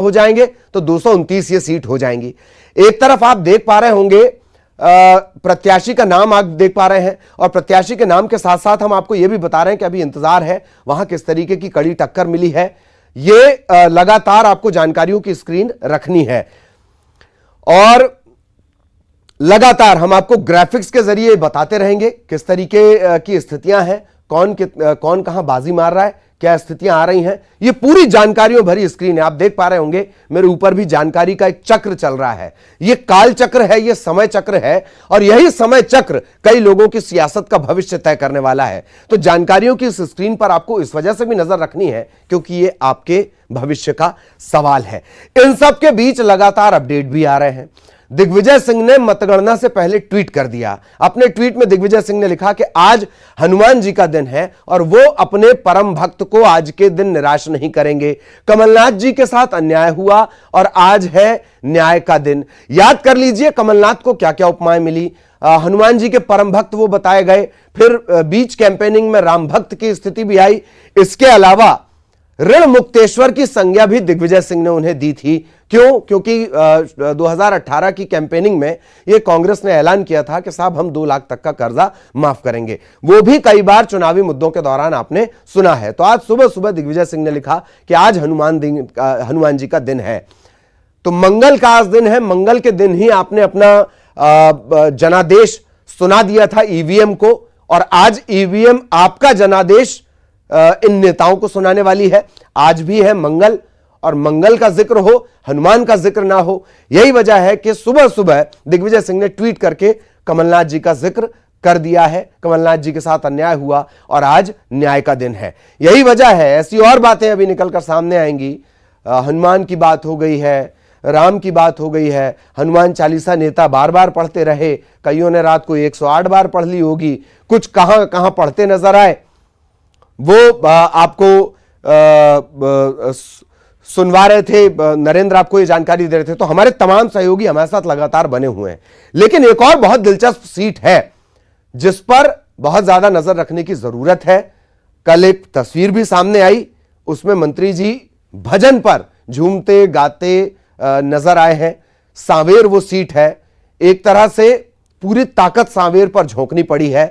हो जाएंगे तो 229 ये सीट हो जाएंगी। एक तरफ आप देख पा रहे होंगे प्रत्याशी का नाम आप देख पा रहे हैं, और प्रत्याशी के नाम के साथ साथ हम आपको यह भी बता रहे हैं कि अभी इंतजार है वहां किस तरीके की कड़ी टक्कर मिली है। ये लगातार आपको जानकारियों की स्क्रीन रखनी है, और लगातार हम आपको ग्राफिक्स के जरिए बताते रहेंगे किस तरीके की स्थितियां हैं, कौन कहां बाजी मार रहा है, क्या स्थितियां आ रही हैं। ये पूरी जानकारियों भरी स्क्रीन है। आप देख पा रहे होंगे मेरे ऊपर भी जानकारी का एक चक्र चल रहा है। ये काल चक्र है, ये समय चक्र है, और यही समय चक्र कई लोगों की सियासत का भविष्य तय करने वाला है। तो जानकारियों की इस स्क्रीन पर आपको इस वजह से भी नजर रखनी है क्योंकि ये आपके भविष्य का सवाल है। इन सब के बीच लगातार अपडेट भी आ रहे हैं। दिग्विजय सिंह ने मतगणना से पहले ट्वीट कर दिया। अपने ट्वीट में दिग्विजय सिंह ने लिखा कि आज हनुमान जी का दिन है और वो अपने परम भक्त को आज के दिन निराश नहीं करेंगे। कमलनाथ जी के साथ अन्याय हुआ और आज है न्याय का दिन। याद कर लीजिए कमलनाथ को क्या क्या उपमाएं मिली। हनुमान जी के परम भक्त वो बताए गए, फिर बीच कैंपेनिंग में राम भक्त की स्थिति भी आई। इसके अलावा ऋण मुक्तेश्वर की संज्ञा भी दिग्विजय सिंह ने उन्हें दी थी। क्यों? क्योंकि 2018 की कैंपेनिंग में यह कांग्रेस ने ऐलान किया था कि साहब हम 2 लाख तक का कर्जा माफ करेंगे। वो भी कई बार चुनावी मुद्दों के दौरान आपने सुना है। तो आज सुबह सुबह दिग्विजय सिंह ने लिखा कि आज हनुमान जी का दिन है, तो मंगल का आज दिन है। मंगल के दिन ही आपने अपना जनादेश सुना दिया था ईवीएम को, और आज ईवीएम आपका जनादेश इन नेताओं को सुनाने वाली है। आज भी है मंगल, और मंगल का जिक्र हो, हनुमान का जिक्र ना हो। यही वजह है कि सुबह सुबह दिग्विजय सिंह ने ट्वीट करके कमलनाथ जी का जिक्र कर दिया है। कमलनाथ जी के साथ अन्याय हुआ और आज न्याय का दिन है। यही वजह है। ऐसी और बातें अभी निकलकर सामने आएंगी। हनुमान की बात हो गई है, राम की बात हो गई है, हनुमान चालीसा नेता बार बार पढ़ते रहे, कईयों ने रात को 108 बार पढ़ ली होगी, कुछ कहां कहां पढ़ते नजर आए वो आपको सुनवा रहे थे। नरेंद्र आपको ये जानकारी दे रहे थे। तो हमारे तमाम सहयोगी हमारे साथ लगातार बने हुए हैं। लेकिन एक और बहुत दिलचस्प सीट है जिस पर बहुत ज्यादा नजर रखने की जरूरत है। कल एक तस्वीर भी सामने आई, उसमें मंत्री जी भजन पर झूमते गाते नजर आए हैं। सांवेर वो सीट है। एक तरह से पूरी ताकत सांवेर पर झोंकनी पड़ी है।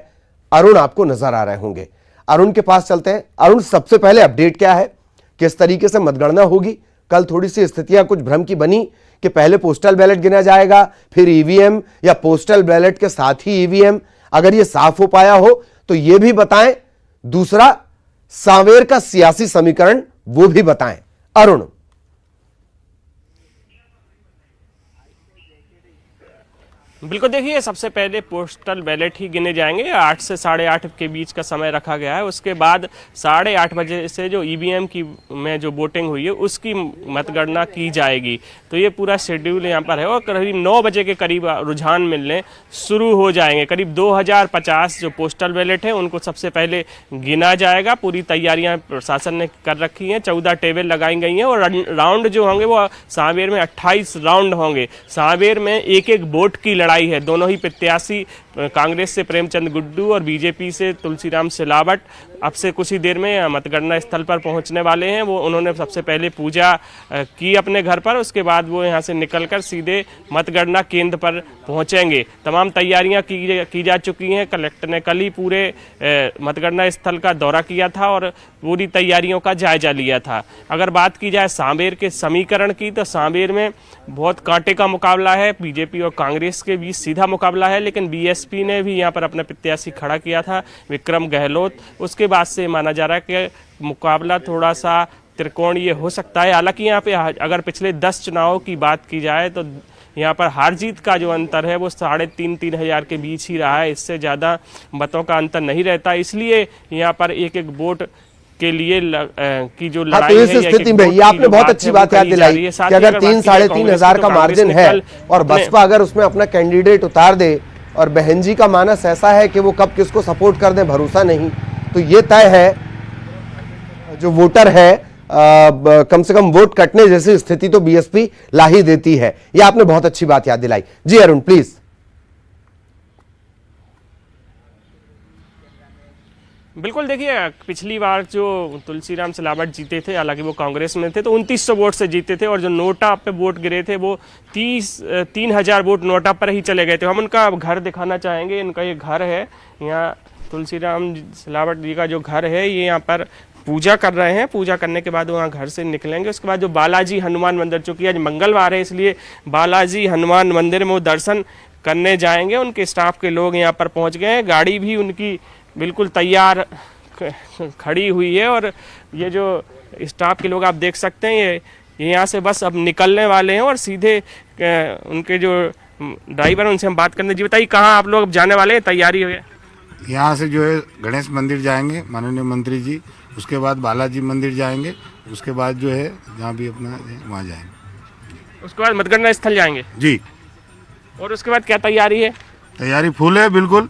अरुण आपको नजर आ रहे होंगे, अरुण के पास चलते हैं। अरुण, सबसे पहले अपडेट क्या है, किस तरीके से मतगणना होगी? कल थोड़ी सी स्थितियां कुछ भ्रम की बनी कि पहले पोस्टल बैलेट गिना जाएगा, फिर ईवीएम, या पोस्टल बैलेट के साथ ही ईवीएम। अगर यह साफ हो पाया हो तो यह भी बताएं। दूसरा, सांवेर का सियासी समीकरण वो भी बताएं। अरुण। बिल्कुल, देखिए सबसे पहले पोस्टल बैलेट ही गिने जाएंगे। 8 से 8:30 के बीच का समय रखा गया है। उसके बाद 8:30 बजे से जो ईवीएम की में जो वोटिंग हुई है उसकी मतगणना की जाएगी। तो ये पूरा शेड्यूल यहाँ पर है, और करीब 9 बजे के करीब रुझान मिलने शुरू हो जाएंगे। करीब 2050 जो पोस्टल बैलेट है उनको सबसे पहले गिना जाएगा। पूरी तैयारियाँ प्रशासन ने कर रखी हैं। 14 टेबल लगाई गई हैं, और राउंड जो होंगे वो सांवेर में 28 राउंड होंगे। सांवेर में एक एक वोट की लड़ाई है। दोनों ही प्रत्याशी, कांग्रेस से प्रेमचंद गुड्डू और बीजेपी से तुलसीराम सिलावट, अब से कुछ ही देर में मतगणना स्थल पर पहुंचने वाले हैं। वो उन्होंने सबसे पहले पूजा की अपने घर पर, उसके बाद वो यहां से निकलकर सीधे मतगणना केंद्र पर पहुंचेंगे। तमाम तैयारियां की जा चुकी हैं। कलेक्टर ने कल ही पूरे मतगणना स्थल का दौरा किया था और पूरी तैयारियों का जायजा लिया था। अगर बात की जाए सांवेर के समीकरण की, तो सांवेर में बहुत कांटे का मुकाबला है। बीजेपी और कांग्रेस के बीच सीधा मुकाबला है, लेकिन बीएसपी ने भी यहाँ पर अपना प्रत्याशी खड़ा किया था, विक्रम गहलोत। उसके बाद से माना जा रहा है कि मुकाबला थोड़ा सा त्रिकोणीय हो सकता है। हालांकि यहाँ पे अगर पिछले 10 चुनावों की बात की जाए तो यहाँ पर हार जीत का जो अंतर है वो 3,500 हजार के बीच ही रहा है। इससे ज़्यादा मतों का अंतर नहीं रहता। इसलिए यहाँ पर एक एक वोट के लिए की जो लड़ाई है, इस स्थिति में ये आपने बहुत अच्छी बात याद दिलाई कि अगर 3-3.5 हजार का मार्जिन है और बसपा अगर उसमें अपना कैंडिडेट उतार दे, और बहन जी का मानस ऐसा है कि वो कब किसको सपोर्ट कर दे भरोसा नहीं, तो ये तय है जो वोटर है कम से कम वोट कटने जैसी स्थिति तो बीएसपी ला ही देती है। ये आपने बहुत अच्छी बात याद दिलाई। जी अरुण प्लीज। बिल्कुल देखिए, पिछली बार जो तुलसीराम सिलावट जीते थे, हालांकि वो कांग्रेस में थे, तो 2900 वोट से जीते थे, और जो नोटा पे वोट गिरे थे वो 3,000 वोट नोटा पर ही चले गए थे। हम उनका घर दिखाना चाहेंगे। इनका ये घर है, यहाँ तुलसीराम सिलावट जी का जो घर है, ये यहाँ पर पूजा कर रहे हैं। पूजा करने के बाद वहाँ घर से निकलेंगे। उसके बाद जो बालाजी हनुमान मंदिर, चूँकि आज मंगलवार है इसलिए बालाजी हनुमान मंदिर में वो दर्शन करने जाएंगे। उनके स्टाफ के लोग यहाँ पर पहुँच गए हैं, गाड़ी भी उनकी बिल्कुल तैयार खड़ी हुई है, और ये जो स्टाफ के लोग आप देख सकते हैं, ये यहाँ से बस अब निकलने वाले हैं, और सीधे उनके जो ड्राइवर हैं उनसे हम बात करने। जी बताइए, कहाँ आप लोग जाने वाले हैं? तैयारी हो? यहाँ से जो है गणेश मंदिर जाएंगे माननीय मंत्री जी, उसके बाद बालाजी मंदिर जाएंगे, उसके बाद जो है जहाँ भी अपना वहाँ जाएंगे, उसके बाद मतगणना स्थल जाएंगे जी। और उसके बाद क्या तैयारी है? तैयारी फुल है, बिल्कुल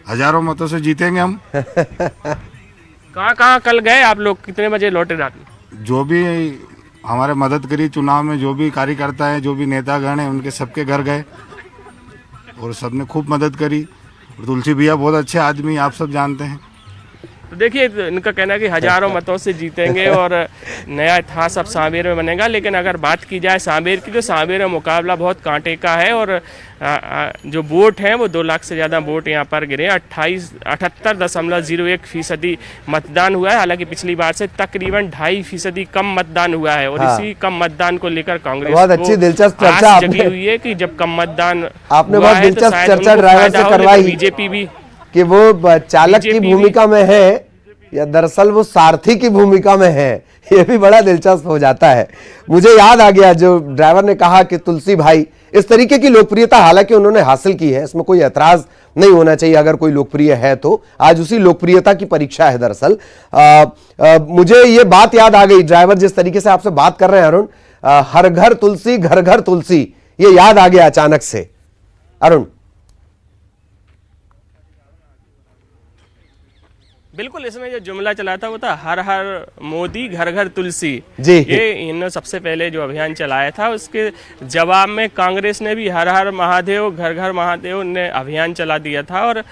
हजारों मतों से जीतेंगे हम। कहाँ कहाँ कल गए आप लोग? कितने बजे लौटे रात में? जो भी हमारे मदद करी चुनाव में, जो भी कार्यकर्ता है, जो भी नेतागण हैं, उनके सबके घर गए और सबने खूब मदद करी। तुलसी भैया बहुत अच्छे आदमी, आप सब जानते हैं। तो देखिए, इनका कहना है कि हजारों मतों से जीतेंगे और नया इतिहास अब सांवेर में बनेगा। लेकिन अगर बात की जाए सांवेर की, तो सांवेर में मुकाबला बहुत कांटे का है, और जो वोट हैं वो 2 लाख से ज़्यादा वोट यहाँ पर गिरे। 78.01% मतदान हुआ है। हालांकि पिछली बार से तकरीबन 2.5% कम मतदान हुआ है, और इसी कम मतदान को लेकर कांग्रेस बहुत अच्छी दिलचस्प चर्चा जगी हुई है कि जब कम मतदान आपने बहुत दिलचस्प चर्चा ड्राइवर से करवाई, बीजेपी भी कि वो चालक की भूमिका में है या दरअसल वो सारथी की भूमिका में है। ये भी बड़ा दिलचस्प हो जाता है। मुझे याद आ गया जो ड्राइवर ने कहा कि तुलसी भाई इस तरीके की लोकप्रियता हालांकि उन्होंने हासिल की है, इसमें कोई ऐतराज नहीं होना चाहिए अगर कोई लोकप्रिय है तो। आज उसी लोकप्रियता की परीक्षा है दरअसल। मुझे ये बात याद आ गई, ड्राइवर जिस तरीके से आपसे बात कर रहे हैं अरुण, हर घर तुलसी घर घर तुलसी, ये याद आ गया अचानक से। अरुण, बिल्कुल, इसमें जो जुमला चला था वो था हर हर मोदी घर घर तुलसी जी। ये इन्होंने सबसे पहले जो अभियान चलाया था, उसके जवाब में कांग्रेस ने भी हर हर महादेव घर घर महादेव ने अभियान चला दिया था, और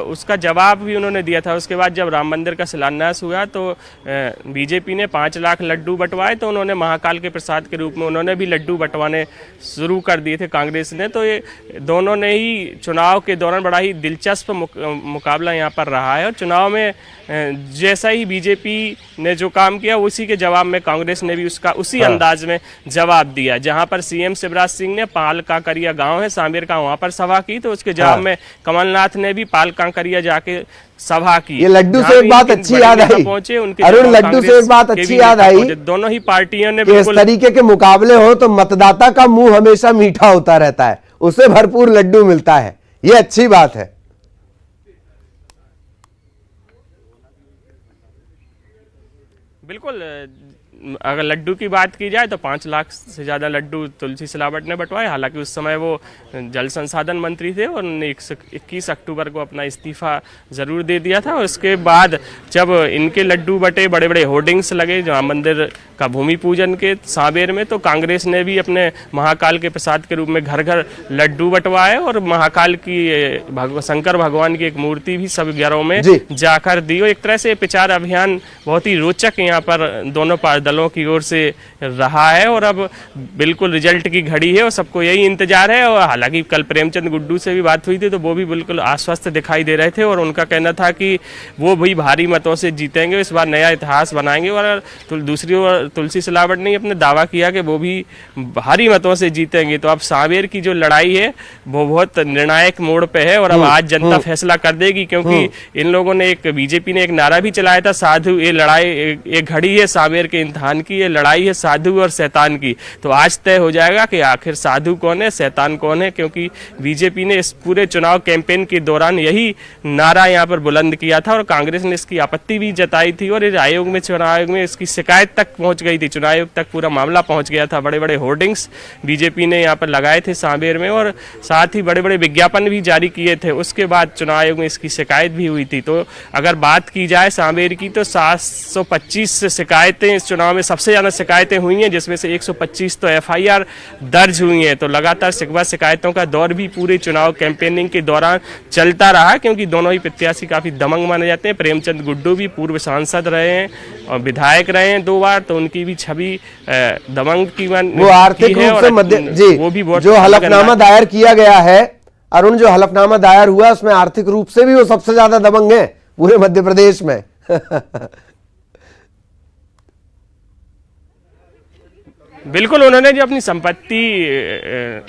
उसका जवाब भी उन्होंने दिया था। उसके बाद जब राम मंदिर का शिलान्यास हुआ तो बीजेपी ने 5 लाख लड्डू बंटवाए, तो उन्होंने महाकाल के प्रसाद के रूप में उन्होंने भी लड्डू बंटवाने शुरू कर दिए थे कांग्रेस ने। तो ये दोनों ने ही चुनाव के दौरान बड़ा ही दिलचस्प मुकाबला यहाँ पर रहा है, और चुनाव में जैसा ही बीजेपी ने जो काम किया उसी के जवाब में कांग्रेस ने भी उसका उसी अंदाज में जवाब दिया। जहां पर सीएम शिवराज सिंह ने पाल कांकरिया गांव है सांवेर का, वहां पर सभा की, तो उसके जवाब में कमलनाथ ने भी पाल कांकरिया जाके सभा की। ये लड्डू से एक बात अच्छी याद आई अरुण, लड्डू से एक बात अच्छी याद आई, दोनों ही पार्टियों ने इस तरीके के मुकाबले हो तो मतदाता का मुंह हमेशा मीठा होता रहता है, उसे भरपूर लड्डू मिलता है, ये अच्छी बात है। बिल्कुल, अगर लड्डू की बात की जाए तो 5 लाख से ज़्यादा लड्डू तुलसी सिलावट ने बंटवाए। हालांकि उस समय वो जल संसाधन मंत्री थे और उन्होंने 21 अक्टूबर को अपना इस्तीफा ज़रूर दे दिया था। और उसके बाद जब इनके लड्डू बटे, बड़े बड़े होर्डिंग्स लगे जहाँ मंदिर का भूमि पूजन के सांवेर में, तो कांग्रेस ने भी अपने महाकाल के प्रसाद के रूप में घर घर लड्डू बंटवाए, और महाकाल की शंकर भगवान की एक मूर्ति भी सब घरों में जाकर दी। और एक तरह से प्रचार अभियान बहुत ही रोचक यहाँ पर दोनों दलों की ओर से रहा है, और अब बिल्कुल रिजल्ट की घड़ी है और सबको यही इंतजार है। और हालांकि कल प्रेमचंद गुड्डू से भी बात हुई थी तो वो भी बिल्कुल आश्वस्त दिखाई दे रहे थे, और उनका कहना था कि वो भी भारी मतों से जीतेंगे, इस बार नया इतिहास बनाएंगे। और दूसरी ओर तुलसी सिलावट ने अपने दावा किया कि वो भी भारी मतों से जीतेंगे। तो अब सांवेर की जो लड़ाई है वो बहुत निर्णायक मोड़ पे है, और अब आज जनता फैसला कर देगी, क्योंकि इन लोगों ने बीजेपी ने एक नारा भी चलाया था, साधु ये लड़ाई एक घड़ी है सांवेर के इंतहान की, ये लड़ाई है साधु और शैतान की। तो आज तय हो जाएगा कि आखिर साधु कौन है, शैतान कौन है, क्योंकि बीजेपी ने इस पूरे चुनाव कैंपेन के दौरान यही नारा यहाँ पर बुलंद किया था, और कांग्रेस ने इसकी आपत्ति भी जताई थी, और आयोग में, चुनाव आयोग में इसकी शिकायत तक पहुंच गई थी, चुनाव आयोग तक पूरा मामला पहुंच गया था। बड़े बड़े होर्डिंग्स बीजेपी ने यहाँ पर लगाए थे सांवेर में, और साथ ही बड़े बड़े विज्ञापन भी जारी किए थे। उसके बाद चुनाव आयोग में इसकी शिकायत भी हुई थी। तो अगर बात की जाए सांवेर की तो 725 शिकायतें इस चुनाव चुनाव में सबसे ज़्यादा शिकायतें हुई हैं, जिसमें से 125 तो FIR दर्ज हुई हैं। तो लगातार शिकवा शिकायतों का दौर भी पूरे चुनाव कैंपेनिंग के दौरान चलता रहा, क्योंकि दोनों ही प्रत्याशी काफ़ी दमंग माने जाते हैं। प्रेमचंद गुड्डू भी पूर्व सांसद रहे हैं और विधायक रहे हैं 2 बार, तो उनकी भी छवि दमंग की वो आर्थिक रूप से मध्य जी वो भी जो हलफनामा दायर किया गया है अरुण, जो हलफनामा दायर हुआ उसमें आर्थिक रूप से भी वो सबसे ज्यादा दबंग है पूरे मध्य प्रदेश में। बिल्कुल, उन्होंने जो अपनी संपत्ति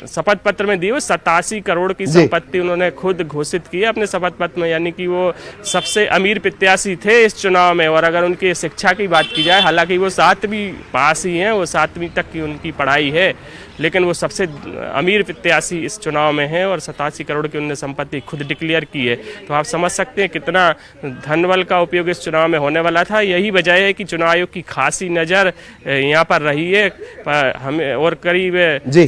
शपथ पत्र में दी वो 87 करोड़ की संपत्ति उन्होंने खुद घोषित की है अपने शपथ पत्र में, यानी कि वो सबसे अमीर प्रत्याशी थे इस चुनाव में। और अगर उनकी शिक्षा की बात की जाए, हालांकि वो 7वीं पास ही हैं, वो 7वीं तक की उनकी पढ़ाई है, लेकिन वो सबसे अमीर प्रत्याशी इस चुनाव में है और 87 करोड़ की उन्होंने संपत्ति खुद डिक्लेयर की है। तो आप समझ सकते हैं कितना धनबल का उपयोग इस चुनाव में होने वाला था। यही वजह है कि चुनाव आयोग की खासी नज़र यहाँ पर रही है। हमें और करीब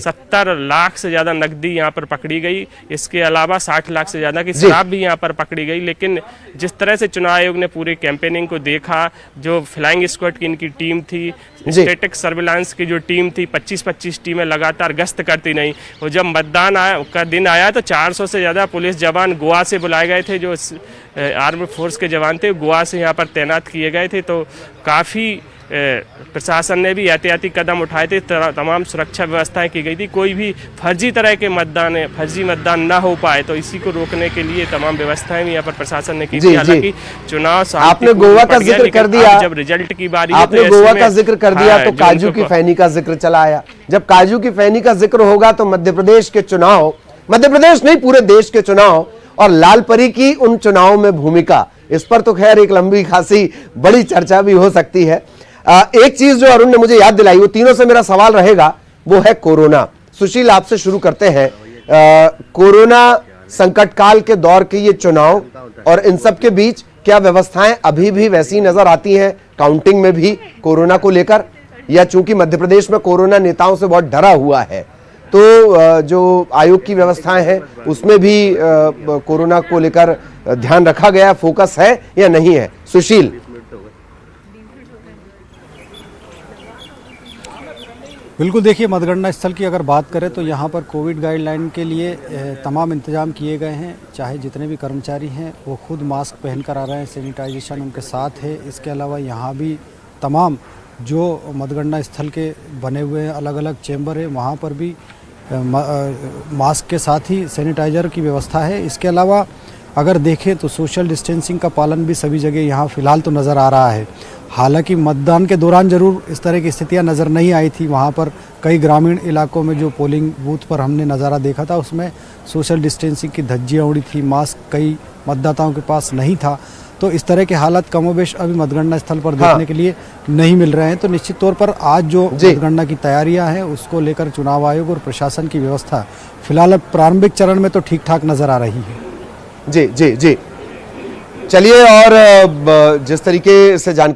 70 लाख से ज़्यादा नकदी यहाँ पर पकड़ी गई, इसके अलावा 60 लाख से ज़्यादा की शराब भी यहाँ पर पकड़ी गई। लेकिन जिस तरह से चुनाव आयोग ने पूरी कैंपेनिंग को देखा, जो फ्लाइंग स्क्वाड की इनकी टीम थी, स्टैटिक सर्विलांस की जो टीम थी, 25-25 टीमें लगातार गश्त करती नहीं। और जब मतदान का दिन आया तो 400 से ज़्यादा पुलिस जवान गोवा से बुलाए गए थे, जो आर्म्ड फोर्स के जवान थे, गोवा से यहाँ पर तैनात किए गए थे। तो काफ़ी प्रशासन ने भी एहतियाती कदम उठाए थे, तमाम सुरक्षा व्यवस्थाएं की गई थी, कोई भी फर्जी तरह के फर्जी मतदान ना हो पाए, तो इसी को रोकने के लिए तमाम व्यवस्थाएं भी यहाँ पर प्रशासन ने की थी। हालांकि चुनाव आपने गोवा का जिक्र कर दिया, जब रिजल्ट की बारी आपने गोवा का जिक्र कर दिया तो काजू की फैनी का जिक्र चला आया। जब काजू की फैनी का जिक्र होगा तो मध्य प्रदेश के चुनाव, मध्य प्रदेश नहीं पूरे देश के चुनाव और लाल परी की उन चुनाव में भूमिका, इस पर तो खैर एक लंबी खासी बड़ी चर्चा भी हो सकती है। एक चीज जो अरुण ने मुझे याद दिलाई, वो तीनों से मेरा सवाल रहेगा, वो है कोरोना। सुशील, आपसे शुरू करते हैं। कोरोना संकट काल के दौर के ये चुनाव और इन सब के बीच क्या व्यवस्थाएं अभी भी वैसी नजर आती हैं काउंटिंग में भी कोरोना को लेकर, या चूंकि मध्य प्रदेश में कोरोना नेताओं से बहुत डरा हुआ है तो जो आयोग की व्यवस्थाएं हैं उसमें भी कोरोना को लेकर ध्यान रखा गया, फोकस है या नहीं है? सुशील। बिल्कुल, देखिए मतगणना स्थल की अगर बात करें तो यहाँ पर कोविड गाइडलाइन के लिए तमाम इंतजाम किए गए हैं। चाहे जितने भी कर्मचारी हैं वो खुद मास्क पहन कर आ रहे हैं, सैनिटाइजेशन उनके साथ है। इसके अलावा यहाँ भी तमाम जो मतगणना स्थल के बने हुए हैं अलग अलग चेंबर है, वहाँ पर भी मास्क के साथ ही सैनिटाइजर की व्यवस्था है। इसके अलावा अगर देखें तो सोशल डिस्टेंसिंग का पालन भी सभी जगह यहाँ फ़िलहाल तो नज़र आ रहा है। हालांकि मतदान के दौरान ज़रूर इस तरह की स्थितियाँ नज़र नहीं आई थी। वहाँ पर कई ग्रामीण इलाकों में जो पोलिंग बूथ पर हमने नज़ारा देखा था उसमें सोशल डिस्टेंसिंग की धज्जियाँ उड़ी थी, मास्क कई मतदाताओं के पास नहीं था। तो इस तरह के हालात कमोबेश अभी मतगणना स्थल पर देखने के लिए नहीं मिल रहे हैं। तो निश्चित तौर पर आज जो मतगणना की तैयारियां हैं उसको लेकर चुनाव आयोग और प्रशासन की व्यवस्था फिलहाल प्रारंभिक चरण में तो ठीक ठाक नजर आ रही है। जी जी जी, चलिए, और जिस तरीके से जानकारी